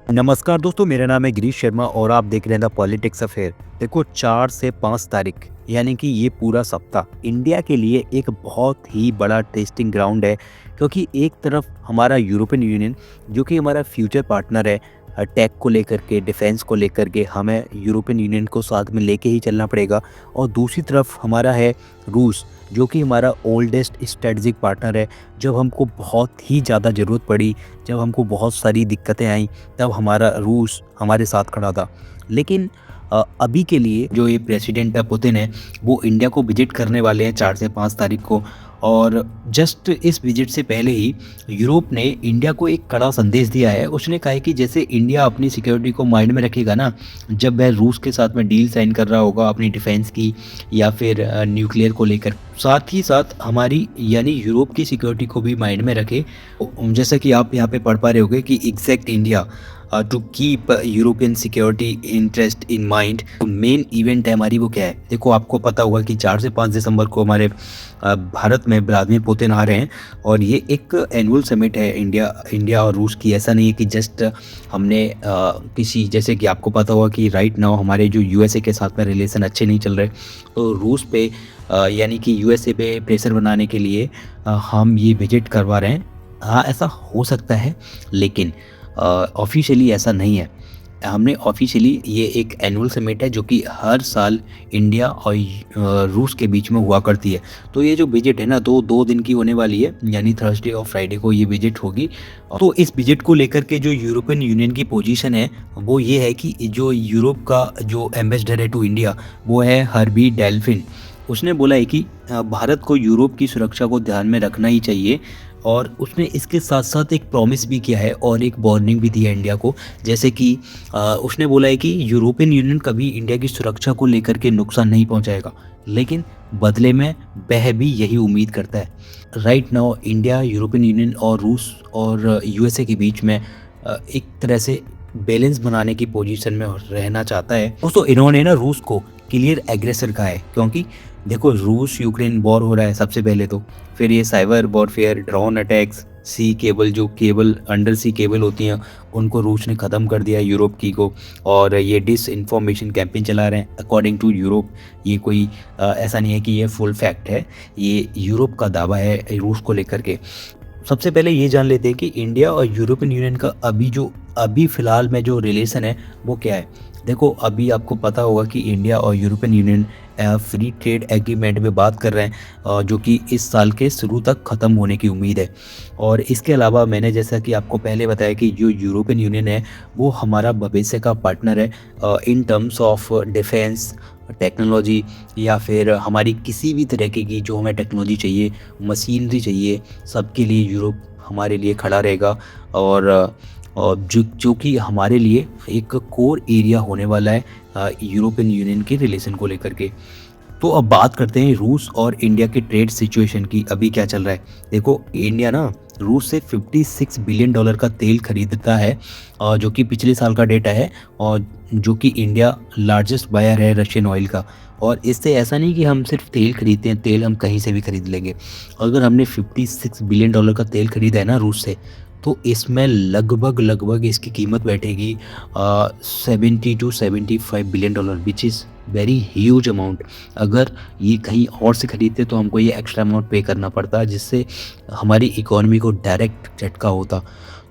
नमस्कार दोस्तों, मेरा नाम है गिरीश शर्मा और आप देख रहे हैं द पॉलिटिक्स अफेयर। देखो, 4 से 5 तारीख यानी कि ये पूरा सप्ताह इंडिया के लिए एक बहुत ही बड़ा टेस्टिंग ग्राउंड है। क्योंकि एक तरफ हमारा यूरोपियन यूनियन जो कि हमारा फ्यूचर पार्टनर है, टेक को लेकर के, डिफेंस को लेकर के हमें यूरोपियन यूनियन को साथ में लेके ही चलना पड़ेगा। और दूसरी तरफ हमारा है रूस, जो कि हमारा ओल्डेस्ट स्ट्रेटजिक पार्टनर है। जब हमको बहुत ही ज़्यादा ज़रूरत पड़ी, जब हमको बहुत सारी दिक्कतें आई, तब हमारा रूस हमारे साथ खड़ा था। लेकिन अभी के लिए जो ये प्रेसिडेंट है पुतिन है, वो इंडिया को विजिट करने वाले हैं 4 से 5 तारीख को। और जस्ट इस विजिट से पहले ही यूरोप ने इंडिया को एक कड़ा संदेश दिया है। उसने कहा है कि जैसे इंडिया अपनी सिक्योरिटी को माइंड में रखेगा ना, जब वह रूस के साथ में डील साइन कर रहा होगा अपनी डिफेंस की या फिर न्यूक्लियर को लेकर, साथ ही साथ हमारी यानी यूरोप की सिक्योरिटी को भी माइंड में रखे। जैसा कि आप यहाँ पे पढ़ पा रहे होगे कि exact India to keep European security interest in mind. Main event है हमारी, वो क्या है? देखो, आपको पता होगा कि 4 से 5 दिसंबर को हमारे भारत में व्लादिमीर पुतिन आ रहे हैं। और ये एक एनुअल समिट है इंडिया और रूस की। ऐसा नहीं है कि जस्ट हमने किसी, जैसे कि आपको पता होगा कि राइट नाउ हमारे जो यूएसए के साथ में रिलेशन अच्छे नहीं चल रहे, तो रूस पे यानी कि यूएसए पे प्रेशर बनाने के लिए हम ये विजिट करवा रहे हैं। हाँ, ऐसा हो सकता है, लेकिन ऑफिशियली ऐसा नहीं है। हमने ऑफिशियली, ये एक एनुअल समिट है जो कि हर साल इंडिया और रूस के बीच में हुआ करती है। तो ये जो विजिट है ना, दो दिन की होने वाली है, यानी थर्सडे और फ्राइडे को ये विजिट होगी। तो इस विजिट को लेकर के जो यूरोपियन यूनियन की पोजीशन है वो ये है कि जो यूरोप का जो एम्बेसडर है टू इंडिया, वो है हर्बी डेल्फिन। उसने बोला है कि भारत को यूरोप की सुरक्षा को ध्यान में रखना ही चाहिए। और उसने इसके साथ साथ एक प्रॉमिस भी किया है और एक वार्निंग भी दी है इंडिया को। जैसे कि उसने बोला है कि यूरोपियन यूनियन कभी इंडिया की सुरक्षा को लेकर के नुकसान नहीं पहुंचाएगा, लेकिन बदले में वह भी यही उम्मीद करता है। Right now India, European union और रूस और यूएसए के बीच में एक तरह से बैलेंस बनाने की पोजीशन में रहना चाहता है। दोस्तों, इन्होंने ना रूस को क्लियर एग्रेसर कहा है, क्योंकि देखो, रूस यूक्रेन वॉर हो रहा है सबसे पहले तो, फिर ये cyber warfare, drone attacks, sea cable, जो केबल अंडर सी केबल होती हैं, उनको रूस ने ख़त्म कर दिया यूरोप की को। और ये डिस इन्फॉर्मेशन कैंपेन चला रहे हैं अकॉर्डिंग टू यूरोप। ये कोई ऐसा नहीं है कि ये फुल फैक्ट है, ये यूरोप का दावा है रूस को लेकर के। सबसे पहले ये जान लेते हैं कि इंडिया और यूरोपियन यूनियन का अभी फ़िलहाल में जो रिलेशन है वो क्या है। देखो, अभी आपको पता होगा कि इंडिया और European union free trade agreement में बात कर रहे हैं, जो कि इस साल के शुरू तक ख़त्म होने की उम्मीद है। और इसके अलावा मैंने जैसा कि आपको पहले बताया कि जो यूरोपियन यूनियन है वो हमारा भविष्य का पार्टनर है in terms of defence, technology, या फिर हमारी किसी भी तरह की जो हमें टेक्नोलॉजी चाहिए, मशीनरी चाहिए, सबके लिए यूरोप हमारे लिए खड़ा रहेगा। और जो कि हमारे लिए एक कोर एरिया होने वाला है यूरोपियन यूनियन के रिलेशन को लेकर के। तो अब बात करते हैं रूस और इंडिया के ट्रेड सिचुएशन की, अभी क्या चल रहा है। देखो, इंडिया ना रूस से $56 बिलियन का तेल खरीदता है, जो कि पिछले साल का डेटा है, और जो कि इंडिया लार्जेस्ट बायर है रशियन ऑयल का। और इससे ऐसा नहीं कि हम सिर्फ तेल खरीदते हैं, तेल हम कहीं से भी खरीद लेंगे। अगर हमने $56 बिलियन का तेल खरीदा है ना रूस से, तो इसमें लगभग इसकी कीमत बैठेगी 70 to 75 billion dollar, which is very huge amount. अगर ये कहीं और से खरीदते तो हमको ये एक्स्ट्रा अमाउंट पे करना पड़ता, जिससे हमारी इकोनॉमी को डायरेक्ट झटका होता।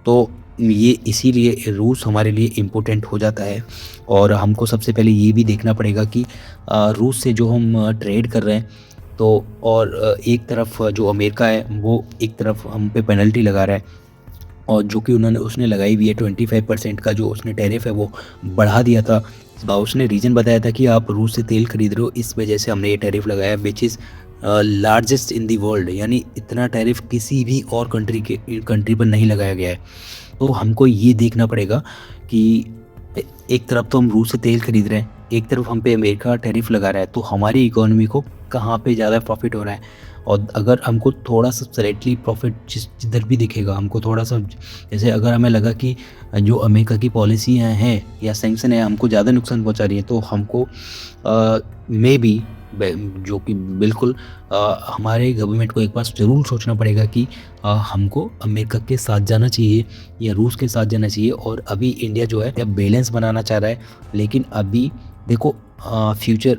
तो ये इसीलिए रूस हमारे लिए इम्पोर्टेंट हो जाता है। और हमको सबसे पहले ये भी देखना पड़ेगा कि रूस से जो हम ट्रेड कर रहे हैं, तो और एक तरफ जो अमेरिका है वो एक तरफ हम पे पेनल्टी लगा रहा है, और जो कि उसने लगाई हुई है 25% का जो उसने टैरिफ है वो बढ़ा दिया था। उसने रीज़न बताया था कि आप रूस से तेल खरीद रहे हो, इस वजह से हमने ये टैरिफ लगाया, which is largest in the world. यानी इतना टैरिफ किसी भी और कंट्री पर नहीं लगाया गया है। तो हमको ये देखना पड़ेगा कि एक तरफ तो हम रूस से तेल खरीद रहे हैं, एक तरफ हम पे अमेरिका टैरिफ लगा रहा है, तो हमारी इकोनॉमी को कहाँ पे ज़्यादा प्रॉफिट हो रहा है। और अगर हमको थोड़ा सा स्लाइटली प्रॉफिट जिधर भी दिखेगा, हमको थोड़ा सा, जैसे अगर हमें लगा कि जो अमेरिका की पॉलिसियाँ हैं या सैंक्शन है हमको ज़्यादा नुकसान पहुंचा रही है, तो हमको मे बी जो कि बिल्कुल हमारे गवर्नमेंट को एक बार ज़रूर सोचना पड़ेगा कि हमको अमेरिका के साथ जाना चाहिए या रूस के साथ जाना चाहिए। और अभी इंडिया जो है बैलेंस बनाना चाह रहा है, लेकिन अभी देखो फ्यूचर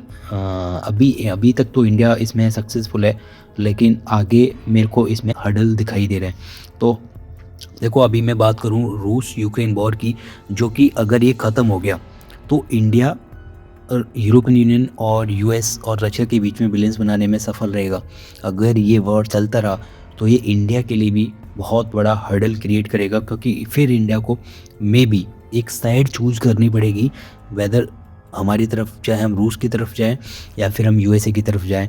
अभी अभी तक तो इंडिया इसमें सक्सेसफुल है, लेकिन आगे मेरे को इसमें हर्डल दिखाई दे रहे हैं। तो देखो अभी मैं बात करूं रूस यूक्रेन वॉर की, जो कि अगर ये ख़त्म हो गया तो इंडिया यूरोपियन यूनियन और यूएस और रशिया के बीच में बैलेंस बनाने में सफल रहेगा। अगर ये वॉर चलता रहा तो ये इंडिया के लिए भी बहुत बड़ा हर्डल क्रिएट करेगा, क्योंकि फिर इंडिया को मे बी एक साइड चूज़ करनी पड़ेगी, वेदर हमारी तरफ चाहे हम रूस की तरफ जाएं या फिर हम यूएसए की तरफ जाएं।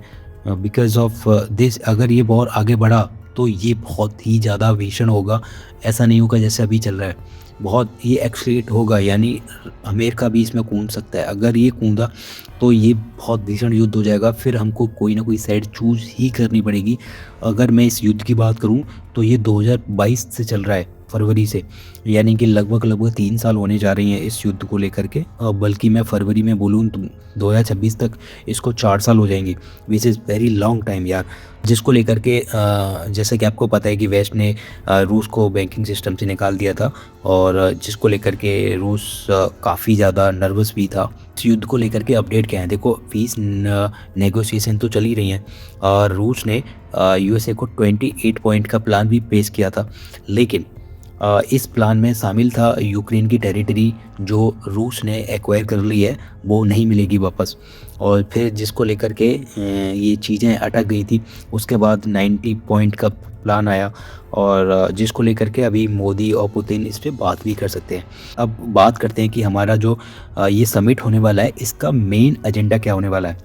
बिकॉज ऑफ दिस अगर ये वॉर आगे बढ़ा तो ये बहुत ही ज़्यादा भीषण होगा। ऐसा नहीं होगा जैसे अभी चल रहा है, बहुत ये एक्सलेट होगा, यानी अमेरिका भी इसमें कूद सकता है। अगर ये कूदा तो ये बहुत भीषण युद्ध हो जाएगा, फिर हमको कोई ना कोई साइड चूज़ ही करनी पड़ेगी। अगर मैं इस युद्ध की बात करूं तो ये 2022 से चल रहा है, फरवरी से, यानी कि लगभग 3 साल होने जा रही हैं इस युद्ध को लेकर के। बल्कि मैं फरवरी में बोलूँ तो 2026 तक इसको 4 साल हो जाएंगे, which is very long time यार। जिसको लेकर के जैसे कि आपको पता है कि वेस्ट ने रूस को बैंकिंग सिस्टम से निकाल दिया था, और जिसको लेकर के रूस काफ़ी ज़्यादा नर्वस भी था। इस युद्ध को लेकर के अपडेट क्या है, देखो पीस नेगोशिएशन तो चल ही रही हैं, और रूस ने यूएसए को 28 पॉइंट का प्लान भी पेश किया था, लेकिन इस प्लान में शामिल था यूक्रेन की टेरिटरी जो रूस ने एक्वायर कर ली है, वो नहीं मिलेगी वापस। और फिर जिसको लेकर के ये चीज़ें अटक गई थी, उसके बाद 90 पॉइंट का प्लान आया, और जिसको लेकर के अभी मोदी और पुतिन इस पर बात भी कर सकते हैं। अब बात करते हैं कि हमारा जो ये समिट होने वाला है, इसका मेन एजेंडा क्या होने वाला है।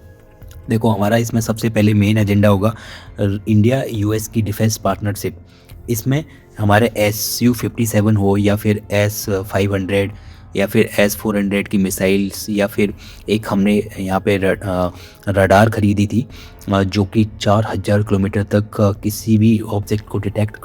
देखो हमारा इसमें सबसे पहले मेन एजेंडा होगा इंडिया यूएस की डिफेंस पार्टनरशिप। इसमें हमारे SU-57 हो या फिर S-500 या फिर S-400 की मिसाइल्स, या फिर एक हमने यहाँ पे रडार ख़रीदी थी जो कि 4000 किलोमीटर तक किसी भी ऑब्जेक्ट को डिटेक्ट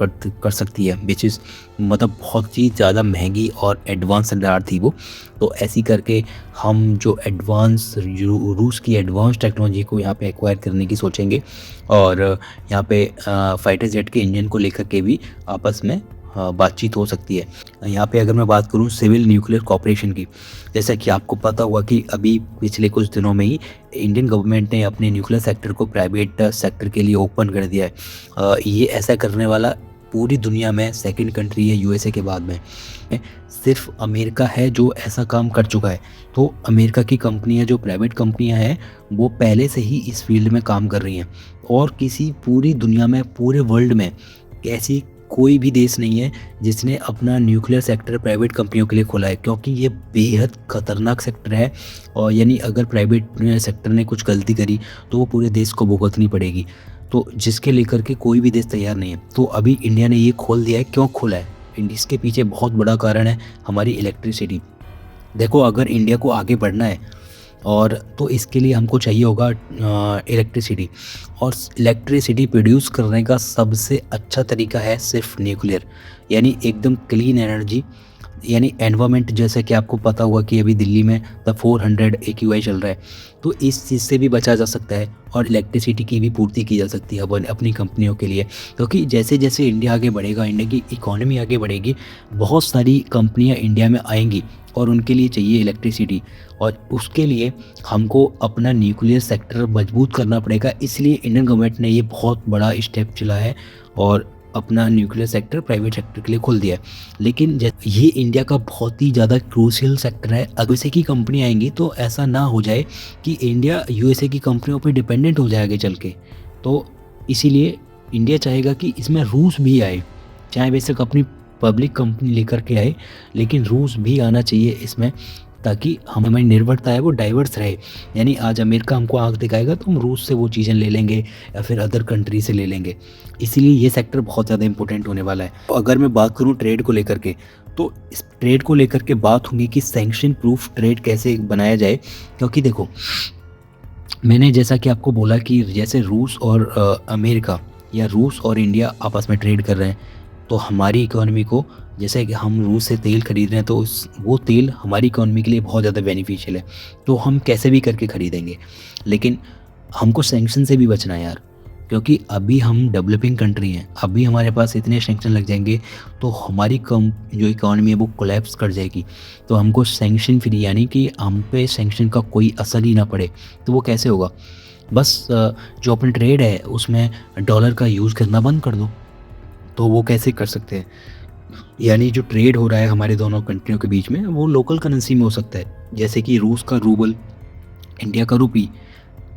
कर सकती है, विच इज़ मतलब बहुत ही ज़्यादा महंगी और एडवांस रडार थी वो। तो ऐसी करके हम जो एडवांस रूस की एडवांस टेक्नोलॉजी को यहाँ पे एक्वायर करने की सोचेंगे, और यहाँ पे फाइटर जेट के इंजन को लेकर के भी आपस में बातचीत हो सकती है। यहाँ पे अगर मैं बात करूँ सिविल न्यूक्लियर कॉपरेशन की, जैसा कि आपको पता हुआ कि अभी पिछले कुछ दिनों में ही इंडियन गवर्नमेंट ने अपने न्यूक्लियर सेक्टर को प्राइवेट सेक्टर के लिए ओपन कर दिया है। ये ऐसा करने वाला पूरी दुनिया में सेकंड कंट्री है यूएसए के बाद में। सिर्फ अमेरिका है जो ऐसा काम कर चुका है। तो अमेरिका की कंपनियां जो प्राइवेट कंपनियां हैं वो पहले से ही इस फील्ड में काम कर रही हैं, और किसी पूरी दुनिया में पूरे वर्ल्ड में ऐसी कोई भी देश नहीं है जिसने अपना न्यूक्लियर सेक्टर प्राइवेट कंपनियों के लिए खोला है, क्योंकि ये बेहद खतरनाक सेक्टर है। और यानी अगर प्राइवेट सेक्टर ने कुछ गलती करी तो वो पूरे देश को भुगतनी पड़ेगी, तो जिसके लेकर के कोई भी देश तैयार नहीं है। तो अभी इंडिया ने ये खोल दिया है। क्यों खोला है? इसके पीछे बहुत बड़ा कारण है हमारी इलेक्ट्रिसिटी। देखो अगर इंडिया को आगे बढ़ना है और तो इसके लिए हमको चाहिए होगा इलेक्ट्रिसिटी, और इलेक्ट्रिसिटी प्रोड्यूस करने का सबसे अच्छा तरीका है सिर्फ न्यूक्लियर, यानी एकदम क्लीन एनर्जी, यानी एनवायरनमेंट। जैसे कि आपको पता हुआ कि अभी दिल्ली में द 400 AQI चल रहा है, तो इस चीज़ से भी बचा जा सकता है और इलेक्ट्रिसिटी की भी पूर्ति की जा सकती है अपनी कंपनियों के लिए। क्योंकि जैसे जैसे इंडिया आगे बढ़ेगा, इंडिया की इकोनॉमी आगे बढ़ेगी, बहुत सारी कंपनियां इंडिया में आएंगी और उनके लिए चाहिए इलेक्ट्रिसिटी, और उसके लिए हमको अपना न्यूक्लियर सेक्टर मजबूत करना पड़ेगा। इसलिए इंडियन गवर्नमेंट ने ये बहुत बड़ा स्टेप चला है और अपना न्यूक्लियर सेक्टर प्राइवेट सेक्टर के लिए खोल दिया है। लेकिन ये इंडिया का बहुत ही ज़्यादा क्रूशियल सेक्टर है। अगर यूएसए की कंपनी आएंगी तो ऐसा ना हो जाए कि इंडिया यूएसए की कंपनियों पर डिपेंडेंट हो जाएगा चल के। तो इसीलिए इंडिया चाहेगा कि इसमें रूस भी आए, चाहे बेशक अपनी पब्लिक कंपनी लेकर के आए, लेकिन रूस भी आना चाहिए इसमें, ताकि हमारी निर्भरता है वो डाइवर्स रहे। यानी आज अमेरिका हमको आंख दिखाएगा तो हम रूस से वो चीज़ें ले लेंगे या फिर अदर कंट्री से ले लेंगे। इसीलिए ये सेक्टर बहुत ज़्यादा इंपॉर्टेंट होने वाला है। अगर मैं बात करूँ ट्रेड को लेकर के, तो इस ट्रेड को लेकर के बात होगी कि सैंक्शन प्रूफ ट्रेड कैसे बनाया जाए। क्योंकि देखो मैंने जैसा कि आपको बोला कि जैसे रूस और अमेरिका या रूस और इंडिया आपस में ट्रेड कर रहे हैं, तो हमारी इकोनॉमी को, जैसे कि हम रूस से तेल खरीद रहे हैं तो वो तेल हमारी इकोनॉमी के लिए बहुत ज़्यादा बेनिफिशियल है, तो हम कैसे भी करके ख़रीदेंगे। लेकिन हमको सैंक्शन से भी बचना है यार, क्योंकि अभी हम डेवलपिंग कंट्री हैं, अभी हमारे पास इतने सैंक्शन लग जाएंगे तो हमारी कम जो इकॉनमी है वो कोलैप्स कर जाएगी। तो हमको सैंक्शन फ्री, यानी कि हम पे सैंक्शन का कोई असर ही ना पड़े, तो वो कैसे होगा? बस जो ओपन ट्रेड है उसमें डॉलर का यूज़ करना बंद कर दो। तो वो कैसे कर सकते हैं? यानी जो ट्रेड हो रहा है हमारे दोनों कंट्रियों के बीच में वो लोकल करेंसी में हो सकता है, जैसे कि रूस का रूबल, इंडिया का रुपी।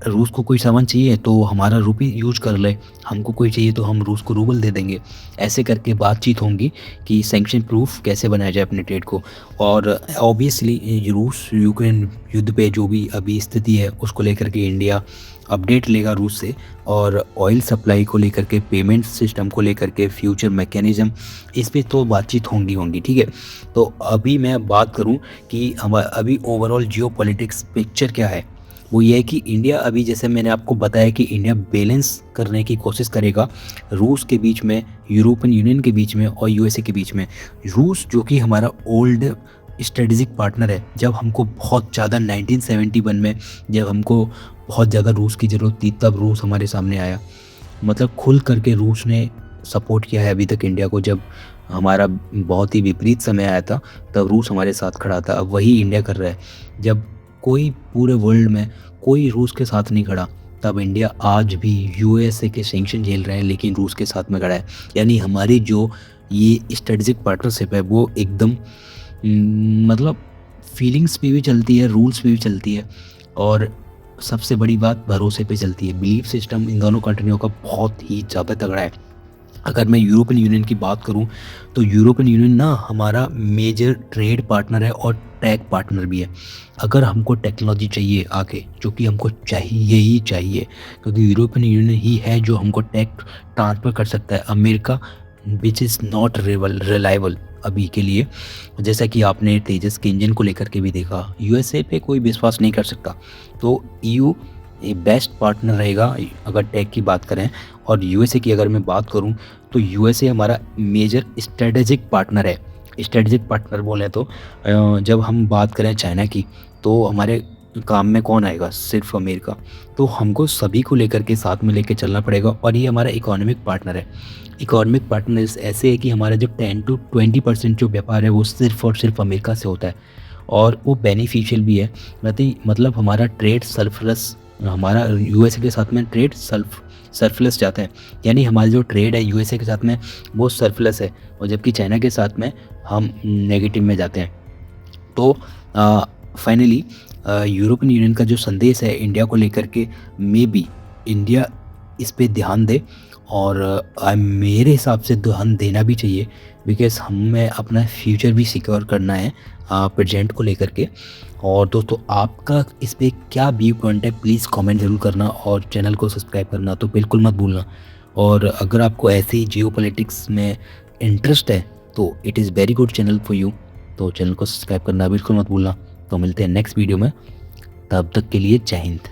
रूस को कोई सामान चाहिए तो हमारा रुपी यूज कर ले, हमको कोई चाहिए तो हम रूस को रूबल दे देंगे। ऐसे करके बातचीत होंगी कि सैंक्शन प्रूफ कैसे बनाया जाए अपने ट्रेड को। और ऑब्वियसली रूस यूक्रेन युद्ध पे जो भी अभी स्थिति है उसको लेकर के इंडिया अपडेट लेगा रूस से, और ऑयल सप्लाई को लेकर के, पेमेंट सिस्टम को लेकर के, फ्यूचर मैकेनिज़्म, इस पे तो बातचीत होंगी, ठीक है। तो अभी मैं बात करूं कि हम अभी ओवरऑल जियो पॉलिटिक्स पिक्चर क्या है, वो ये है कि इंडिया अभी, जैसे मैंने आपको बताया कि इंडिया बैलेंस करने की कोशिश करेगा रूस के बीच में, यूरोपियन यूनियन के बीच में और यूएसए के बीच में। रूस जो कि हमारा ओल्ड स्ट्रेटेजिक पार्टनर है, जब हमको बहुत ज़्यादा 1971 में जब हमको बहुत ज़्यादा रूस की ज़रूरत थी तब रूस हमारे सामने आया, मतलब खुल करके रूस ने सपोर्ट किया है अभी तक इंडिया को। जब हमारा बहुत ही विपरीत समय आया था तब रूस हमारे साथ खड़ा था, अब वही इंडिया कर रहा है। जब कोई पूरे वर्ल्ड में कोई रूस के साथ नहीं खड़ा, तब इंडिया आज भी यूएसए के सैंक्शन झेल रहे हैं लेकिन रूस के साथ में खड़ा है। यानी हमारी जो ये स्ट्रेटेजिक पार्टनरशिप है वो एकदम मतलब फीलिंग्स पे भी चलती है, रूल्स पे भी चलती है, और सबसे बड़ी बात भरोसे पे चलती है। बिलीफ सिस्टम इन दोनों कंट्रियों का बहुत ही ज़्यादा तगड़ा है। अगर मैं यूरोपियन यूनियन की बात करूं तो यूरोपियन यूनियन ना हमारा मेजर ट्रेड पार्टनर है और टेक पार्टनर भी है। अगर हमको टेक्नोलॉजी चाहिए आगे, जो कि हमको चाहिए ही चाहिए, क्योंकि यूरोपियन यूनियन ही है जो हमको टेक ट्रांसफ़र कर सकता है। America which is not reliable अभी के लिए, जैसा कि आपने तेजस के इंजन को लेकर के भी देखा, यूएसए पे कोई विश्वास नहीं कर सकता। तो ईयू ये बेस्ट पार्टनर रहेगा अगर टेक की बात करें। और यूएसए की अगर मैं बात करूं तो यूएसए हमारा मेजर स्ट्रेटेजिक पार्टनर है। स्ट्रेटेजिक पार्टनर बोलें तो जब हम बात करें चाइना की, तो हमारे काम में कौन आएगा? सिर्फ अमेरिका। तो हमको सभी को लेकर के साथ में लेकर चलना पड़ेगा, और ये हमारा इकोनॉमिक पार्टनर है। इकोनॉमिक पार्टनर ऐसे है कि हमारा जो 10 to 20% जो व्यापार है वो सिर्फ और सिर्फ अमेरिका से होता है, और वो बेनिफिशियल भी है। मतलब हमारा ट्रेड सरप्लस, हमारा यूएसए के साथ में ट्रेड सरप्लस जाता है, यानी हमारा जो ट्रेड है यूएसए के साथ में वो सरप्लस है, और जबकि चाइना के साथ में हम नेगेटिव में जाते हैं। तो फाइनली यूरोपियन यूनियन का जो संदेश है इंडिया को लेकर के, मे बी इंडिया इस पे ध्यान दे, और मेरे हिसाब से ध्यान देना भी चाहिए, बिकॉज़ हमें अपना फ्यूचर भी सिक्योर करना है प्रेजेंट को लेकर के। और दोस्तों आपका इस पे क्या व्यू पॉइंट है, प्लीज़ कमेंट ज़रूर करना, और चैनल को सब्सक्राइब करना तो बिल्कुल मत भूलना। और अगर आपको ऐसे ही जियोपॉलिटिक्स में इंटरेस्ट है तो it is very good channel for you, तो चैनल को सब्सक्राइब करना बिल्कुल मत भूलना। तो मिलते हैं नेक्स्ट वीडियो में, तब तक के लिए जय हिंद।